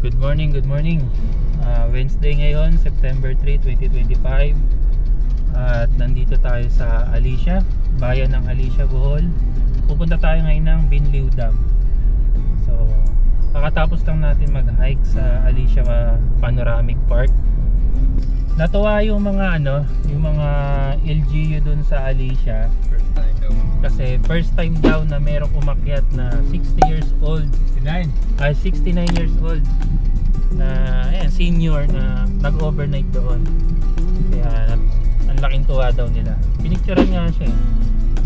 Good morning, good morning. Wednesday ngayon, September 3, 2025. At nandito tayo sa Alicia, bayan ng Alicia, Bohol. Pupunta tayo ngayon ng Binliw Dam. So, kakatapos lang natin mag-hike sa Alicia Panoramic Park. Natuwa yung mga yung mga LGU dun sa Alicia. First time daw. Kasi first time daw na merong umakyat na 60 years old. 69. 69 years old na senior na nag-overnight doon. Kaya ang laking tuwa daw nila. Pinicturean nga siya eh.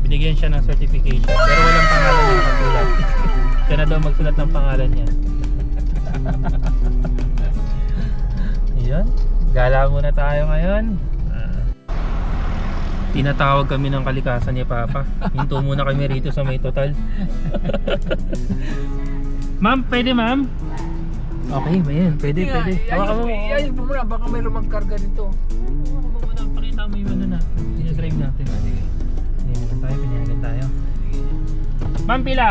Binigyan siya ng certification pero walang pangalan ng pagsulat. Siya na daw magsulat ng pangalan niya. Yan. Gala muna tayo ngayon. Tinatawag kami ng kalikasan ni Papa. Hinto muna kami rito sa may total. Ma'am, pwede ma'am? Okay ba yan? Pwede. Hawakan mo. Ayun mo muna, baka may lumagkarga dito. Hawakan mo muna. Pakita mo yung na. Dinadrive natin. Pinayagan tayo. Ma'am, pila?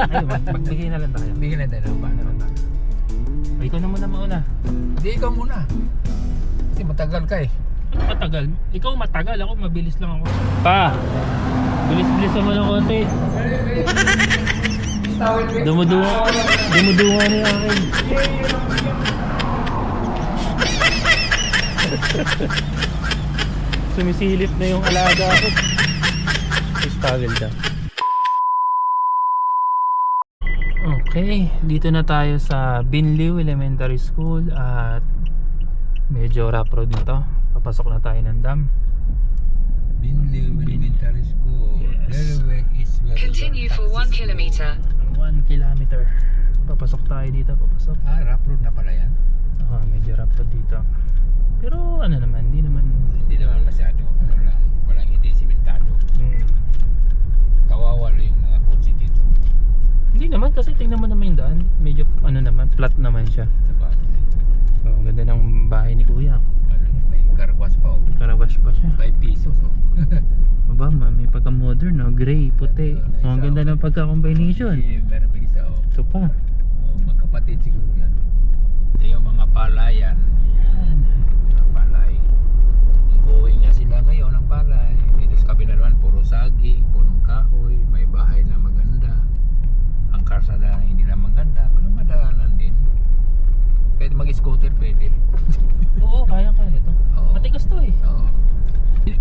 Ay, magbigay na lang tayo. Bigyan na tayo. Ay, ikaw na muna mauna. Hindi, ikaw muna. Kasi matagal ka eh. Ano matagal? Ikaw matagal, ako mabilis lang ako. Pa! Bilis-bilis naman ng konti. Dumudunga na yung akin. Sumisilip na yung alaga ako. Stagel ka. Okay, dito na tayo sa Binliw Elementary School at medyo rough road na to. Papasok na tayo ng dam. Binliw Elementary School. Yes. Railway is where Continue for 1 kilometer. 1 kilometer. Papasok tayo dito, papasok. rough road na pala yan. Medyo rough road dito. Pero ano naman, hindi naman Masyado. Ano lang, walang hindi simentado. Kawawa lang yung mga kotse dito. Hindi naman kasi tingnan mo naman yung daan. Medyo flat naman siya. Diba? Ganda ng bahay ni Kuya. May karwas pa. Karawash pa siya. 5 pesos. Aba, may pagka-modern, no? Gray, puti. Ang ganda ng pagka-combination. Meron pa isa. Ito pa. Magkapatid siguro yan. Ito yung mga palayan. Yan. Mga palay. Going na sila ngayon ng palay. Dito sa kabila naman, puro saging, punong kahoy, may bahay na maganda. Ang karsada na hindi na maganda, pero madaanan din. Kahit mag-scooter pwede. Oo, kaya-kaya ito. Oo. Matigas to eh. Oo.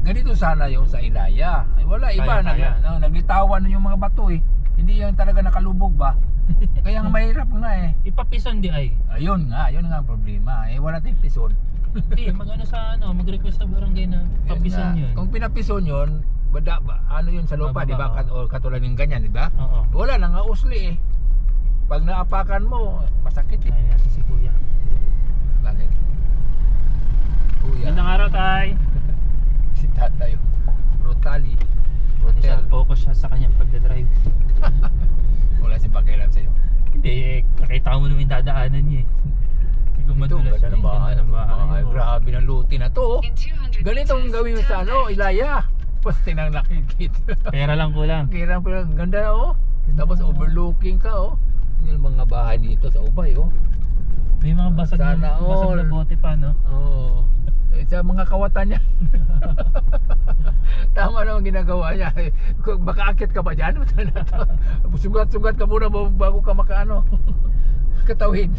Ganito sana yung sa Ilaya. Ay, wala, iba. Kaya. Naglitawan na yung mga bato eh. Hindi yung talaga nakalubog ba? Kaya nga mahirap nga eh. Ipapison di ay. Ayun nga ang problema. Eh, wala tayong pison. Hindi, mag-request sa barangay na papison Yun nga. yun. Kung pinapison yun, ano yun sa lupa, Bababa, di ba? oo. O katulad ng ganyan, di ba? Oo. Wala nang usli eh. Pag naapakan mo, masakit eh. Kaya natin si Kuya. Bakit? Kuya, Gandang araw, tay. si tatay. Brutally. Siya, Brutal. focus siya sa kanyang pagdadrive. Wala siyang pakialam sa'yo. Hindi, nakita mo naman yung dadaanan niya eh. Hindi ko Ito, madulas ganda siya. ng bahay. Ganda ng bahay. Ay, grabe ng luti na to. In 200 Ganito ang meters, gawin mo sa turn left. Ilaya. Pasti nang nakikita. Pera lang kulang. Kira pa lang, ganda na oh. Ganda Tapos na. overlooking ka oh. Yung mga bahay dito sa Ubay oh. May mga basag Sana na all. bote pa, no? Oo. Sa mga kawatan niya. Tama naman ginagawa niya. Kung makaakit ka ba dyan? Sugat-sugat ka muna bago ka makaano. Katawid.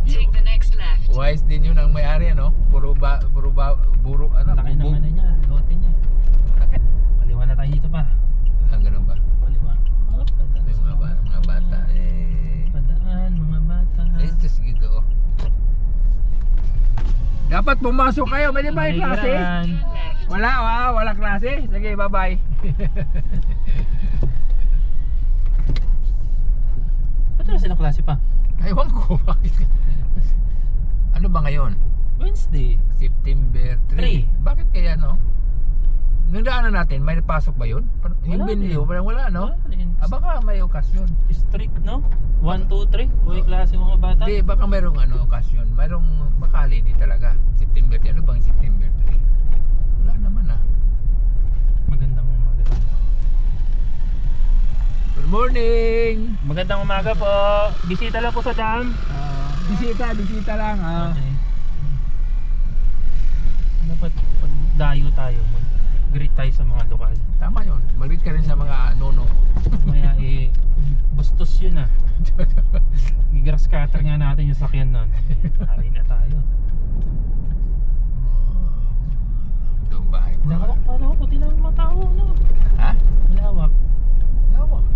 Take the next left. Wise din yun ang may-ari ano. Buro ano. Laki bubog. naman na niya, lote niya. Paliwa na tayo dito pa. Ang ganun ba? Paliwa. Oh, Mga bata Padaan, mga bata. Just gitu. Dapat pumasok kayo, may ba yung klase? Paligiran. Turn left. Wala klase. Sige, bye-bye. Ba't na sila klase pa? Ewan ko, bakit? Ano ba ngayon? Wednesday. September 3. Bakit kaya no? Nung daanan natin, may pasok ba yun? Yung Wala Binliw, din. parang wala no? Wala din. Baka may okasyon. Strict, no? 1, 2, 3. Uy, klase mga bata. Hindi, baka mayroong okasyon. Mayroong baka holiday talaga. September 3. Ano bang September 3? Wala naman ah. Magandang. Good morning! Magandang umaga po. Bisita lang po sa dam. Bisita lang ha. Okay. Dapat pag dayo tayo, mag-greet tayo sa mga lokal. Tama yun. Mag-read ka rin sa mga nono. Maya bastos yun ah. Gigrass cutter nga natin yung sakyan nun. Hari na tayo. Itong bahay po. Lawak pa no, puti lang mga tao no. Ha? Lawak. Lawak.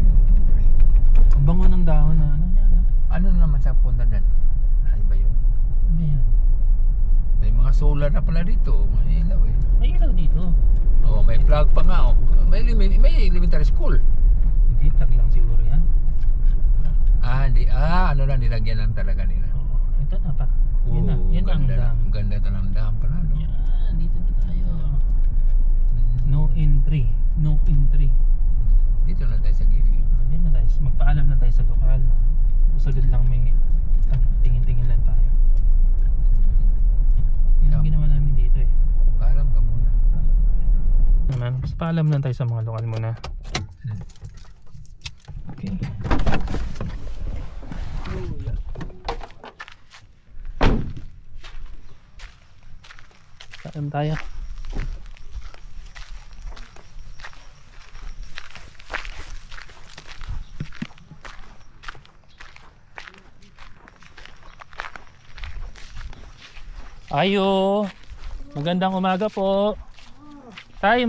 Ang bango ng dahon na ano yan ah. Ano naman sa punta dyan? Ay ba yun? Ano yan? May mga solar na pala dito. May ilaw eh. May ilaw dito. Oh, may plug pa nga oh. May elementary school. Hindi, tag lang siguro yan. Hindi. Ano lang nilagyan lang talaga nila. Oo, ito na pa. Yan na, yan ang ganda, dam. Ang ganda ng dam pala no. Yan, dito na tayo. No entry. No entry. Dito lang tayo sa gilid. Yan na tayo. Magpaalam na tayo sa lokal. Usulod lang may tingin-tingin lang tayo. Yan ang ginawa namin dito eh. Paalam ka muna. Naman, mas paalam lang tayo sa mga lokal muna. Okay. Paalam tayo. Ayo, magandang umaga po. Tay,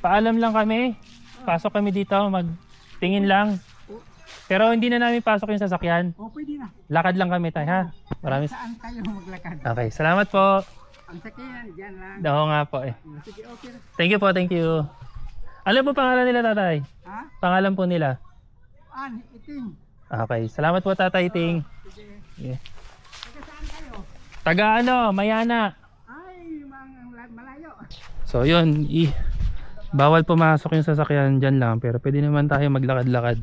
paalam lang kami. Pasok kami dito, magtingin lang. Pero hindi na namin pasok yung sasakyan. O, pwede na. Lakad lang kami tay ha. Maraming Saan kayo maglakad? Okay, salamat po. Ang sakyan, dyan lang. Oo nga po eh. Sige, okay na. Thank you po, thank you. Ano po pangalan nila tatay? Ha? Pangalan po nila. Iting. Okay, salamat po tatay Ting. Sige. Yeah. Taga saan kayo? Taga ano, Mayana. Ay, malayo. So yun, bawal pumasok yung sasakyan dyan lang. Pero pwede naman tayo maglakad-lakad.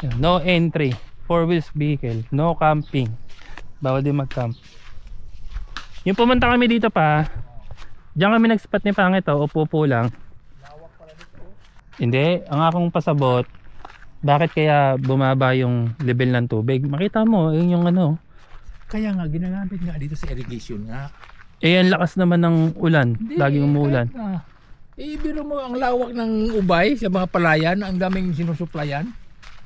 Yan, no entry, 4 wheels vehicle, no camping. Bawal din mag-camp. Yung pumunta kami dito pa, diyan kami nag-spot ni Pangit oh, upo-upo lang. Hindi, ang akong pasabot, bakit kaya bumaba yung level ng tubig? Makita mo, yun yung ano. Kaya nga, ginagamit nga dito sa irrigation nga. Eh, ang lakas naman ng ulan. Laging umuulan. Biro mo ang lawak ng ubay sa mga palayan, ang daming sinusuplayan.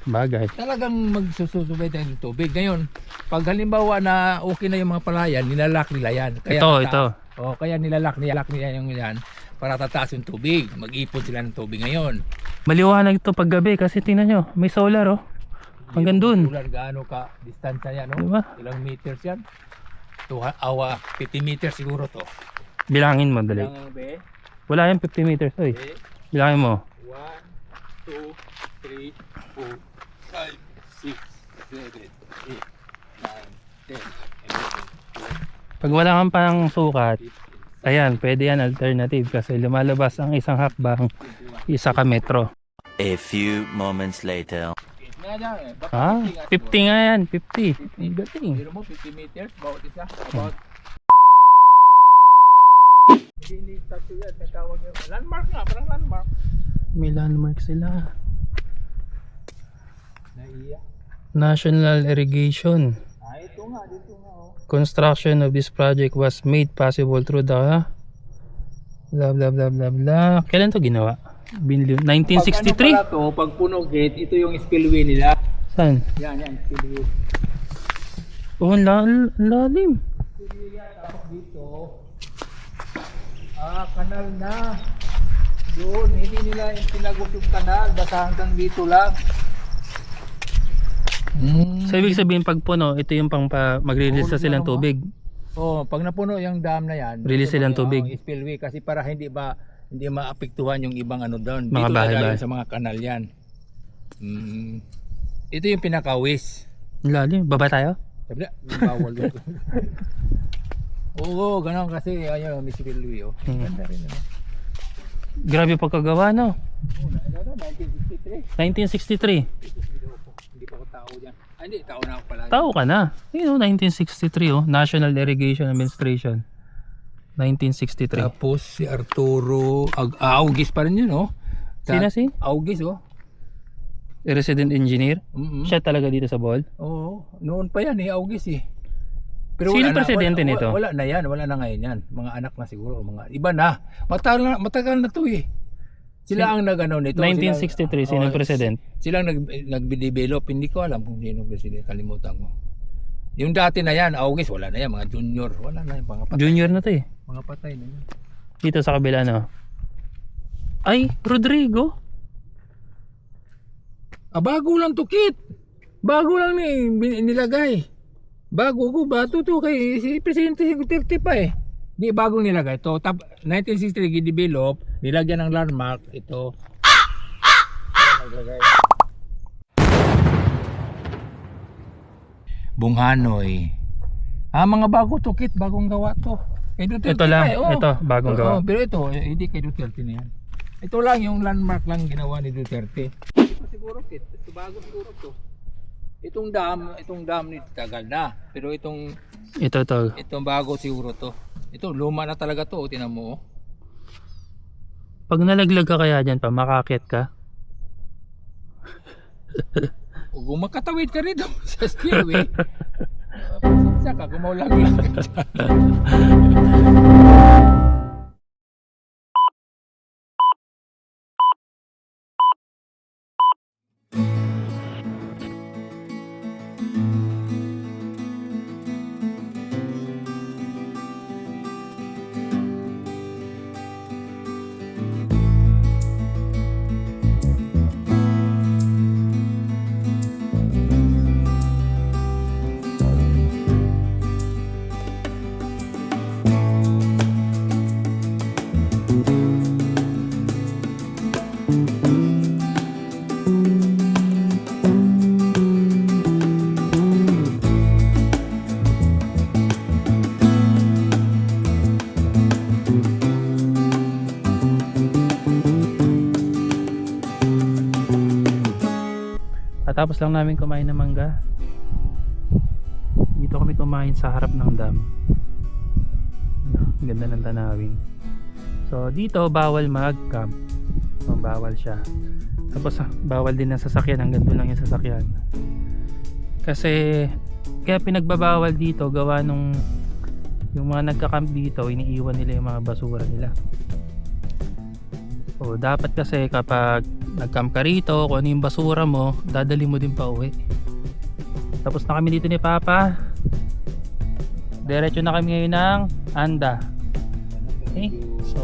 Bagay. Talagang magsususubay tayo ng tubig. Ngayon, pag halimbawa na okay na yung mga palayan, nilalak nila yan. Kaya Ito. Kaya nilalak nila yung yan para tataas yung tubig. Mag-ipon sila ng tubig ngayon. Maliwanag to paggabi kasi tingnan nyo, may solar oh. Hanggang dun. Solar, gaano ka distansya yan, no? Diba? Ilang meters yan? 50 meters siguro to. Bilangin mo, dali. Ilang be? Wala yung 50 meters. Oy. Be? Bilangin mo. 1, 2, 3, 4, 5, 6, 7, 8, 9, 10, 11, 12, Pag wala kang pang sukat, ayan, pwede yan alternative kasi lumalabas ang isang hakbang, isa ka metro. A few moments later. 50 nga yan, 50. Ang galing. Biro mo 50 meters, bawat isa. About hindi statue yan, may tawag yun. Landmark nga, parang landmark. May landmark sila. Naiya. National Irrigation. Ito nga, dito nga oh. Construction of this project was made possible through the blah blah blah blah blah. Kailan to ginawa? 1963? Pag ano pala to, pag puno gate, ito yung spillway nila. Saan? Yan, spillway. Oh, lalim. Spillway yan, tapos dito. Kanal na. Doon, hindi nila yung pinagos yung kanal, basta hanggang dito lang. So ibig sabihin pag puno, ito yung pang magre-release na silang tubig. Pag napuno yung dam na yan, Release silang tubig. Spillway kasi para hindi maapektuhan yung ibang ano doon. Mga Dito bahay-bahay. sa mga kanal yan. Ito yung pinakawis. Lalim. Baba tayo? Sabi na, bawal dito. Oo, ganoon kasi ayun, may spillway oh. Ganda rin ano. Grabe pagkagawa no. 1963. 1963. Hindi pa ako tao diyan. Hindi, tao na ako pala. Tao ka na. Yun 1963 oh. National Irrigation Administration. 1963. Tapos si Arturo Augis pa rin yun oh. Sino si? Augis oh. resident engineer. Mm-mm. Siya talaga dito sa Bohol. Oo, noon pa yan August eh. Sino presidente nito? Wala na yan, wala na ngayon yan. Mga anak na siguro, mga iba na. Matagal na to eh. Sila ang nag-ano nito. 1963, sino president? Sila ang nag-develop, hindi ko alam kung sino president, kalimutan ko. Yung dati na yan, August, wala na yan, mga junior, wala na yan, mga patay. Junior na to eh. Mga patay na yan. Dito sa kabila no. Ay, Rodrigo. Bago lang to, Kit. Bago lang nilagay. Bago ko, bato to kay si Presidente Duterte pa eh. Di bagong nilagay ito. 1963 develop, nilagyan ng landmark ito. Naglagay. Bunghanoy. Mga bago to, Kit, bagong gawa to. Kay Duterte Ito lang, pa, eh, oh. ito bagong gawa. Pero ito, hindi kay Duterte na yan. Ito lang yung landmark lang ginawa ni Duterte. Siguro, Kit, ito bago siguro to. Itong dam ni tagal na. Pero itong bago siguro to. Ito luma na talaga to, tinan mo. Oh. Pag nalaglag ka kaya dyan pa, makakit ka? Kung makatawid ka rito sa stairway, pasensya ka, kumaulag-lag ka dyan. Tapos lang namin kumain ng mangga. Dito kami kumain sa harap ng dam. Ganda ng tanawin. So dito bawal mag-camp. Bawal siya. Tapos bawal din ang sasakyan. Hanggang doon lang yung sasakyan. Kasi kaya pinagbabawal dito gawa nung yung mga nagka-camp dito, iniiwan nila yung mga basura nila. O dapat kasi kapag nag-camp ka rito, kung ano yung basura mo, dadali mo din pa uwi. Tapos na kami dito ni Papa. Diretso na kami ngayon ng Anda. Okay? So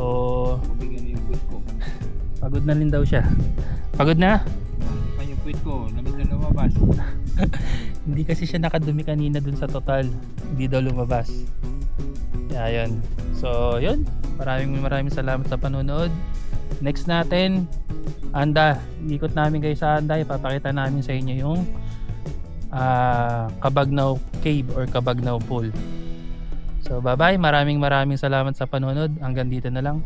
pagod na rin daw siya. Pagod na? Yung quit ko, lamig na lumabas. Hindi kasi siya nakadumi kanina dun sa Total. Hindi daw lumabas. Kaya yun. So yun, maraming salamat sa panonood. Next natin, Anda. Ikot namin kayo sa Anda. Ipapakita namin sa inyo yung Cabagnaw Cave or Cabagnaw Pool. So bye bye. Maraming salamat sa panonood. Hanggang dito na lang.